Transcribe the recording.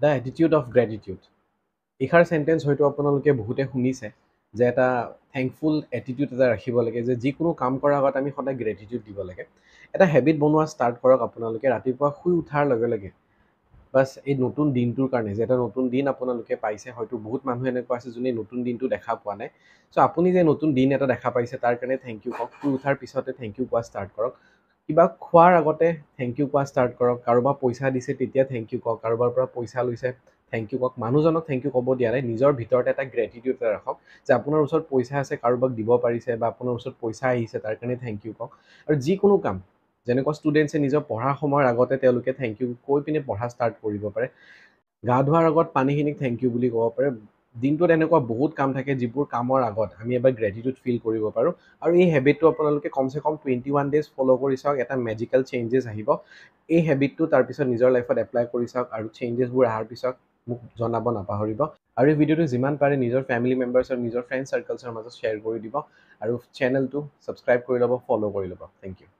the attitude of gratitude এইষাৰ sentence হয়তো আপোনালোকে বহুতে শুনিছে যে এটা থেংকফুল এটিটিউড এটা ৰাখিব লাগে যে যিকোনো কাম কৰাৰ আগত আমি সদায় গ্ৰেটিটিউড দিব লাগে এটা হেবিট বনোৱা ষ্টাৰ্ট কৰক আপোনালোকে ৰাতিপুৱা শুই উঠাৰ লগে লগে বাছ এই নতুন দিনটোৰ কাৰণে যে এটা নতুন দিন আপোনালোকে পাইছে হয়তো বহুত মানুহ এনেকুৱা আছে যোনে নতুন দিনটো দেখা পোৱা নাই চ' আপুনি যে নতুন দিন এটা দেখা পাইছে তাৰ কাৰণে থেংক ইউ কওক শুই উঠাৰ পিছতে থেংক ইউ কোৱা ষ্টাৰ্ট কৰক কিবা খোৱাৰ আগতে থেংক ইউ কোৱা ষ্টাৰ্ট কৰক কাৰোবাৰ পইচা দিছে তেতিয়া থেংক ইউ কওক কাৰোবাৰ পৰা পইচা লৈছে থেংক ইউ কওক মানুহজনক থেংক ইউ ক'ব দিয়া নাই নিজৰ ভিতৰত এটা গ্ৰেটিটিউড এটা ৰাখক যে আপোনাৰ ওচৰত পইচা আছে কাৰোবাক দিব পাৰিছে বা আপোনাৰ ওচৰত পইচা আহিছে তাৰ কাৰণে থেংক ইউ কওক আৰু যিকোনো কাম যেনেকুৱা ষ্টুডেণ্টছে নিজৰ পঢ়াৰ সময়ৰ আগতে তেওঁলোকে থেংক ইউ কৈ পিনে পঢ়া ষ্টাৰ্ট কৰিব পাৰে গা ধোৱাৰ আগত পানীখিনিক থেংক ইউ বুলি ক'ব পাৰে দিনটোত এনেকুৱা বহুত কাম থাকে যিবোৰ কামৰ আগত আমি এবাৰ গ্ৰেটিটিউড ফিল কৰিব পাৰোঁ আৰু এই হেবিটটো আপোনালোকে কমচে কম 21 ডেজ ফ'ল' কৰি চাওক এটা মেজিকেল চেঞ্জেছ আহিব এই হেবিটটো তাৰপিছত নিজৰ লাইফত এপ্লাই কৰি চাওক আৰু চেঞ্জেছবোৰ অহাৰ পিছত মোক জনাব নাপাহৰিব আৰু এই ভিডিঅ'টো যিমান পাৰে নিজৰ ফেমিলি মেম্বাৰ্ছ আৰু নিজৰ ফ্ৰেণ্ড চাৰ্কলছৰ মাজত শ্বেয়াৰ কৰি দিব আৰু চেনেলটো ছাবস্ক্ৰাইব কৰি ল'ব ফ'ল' কৰি ল'ব থেংক ইউ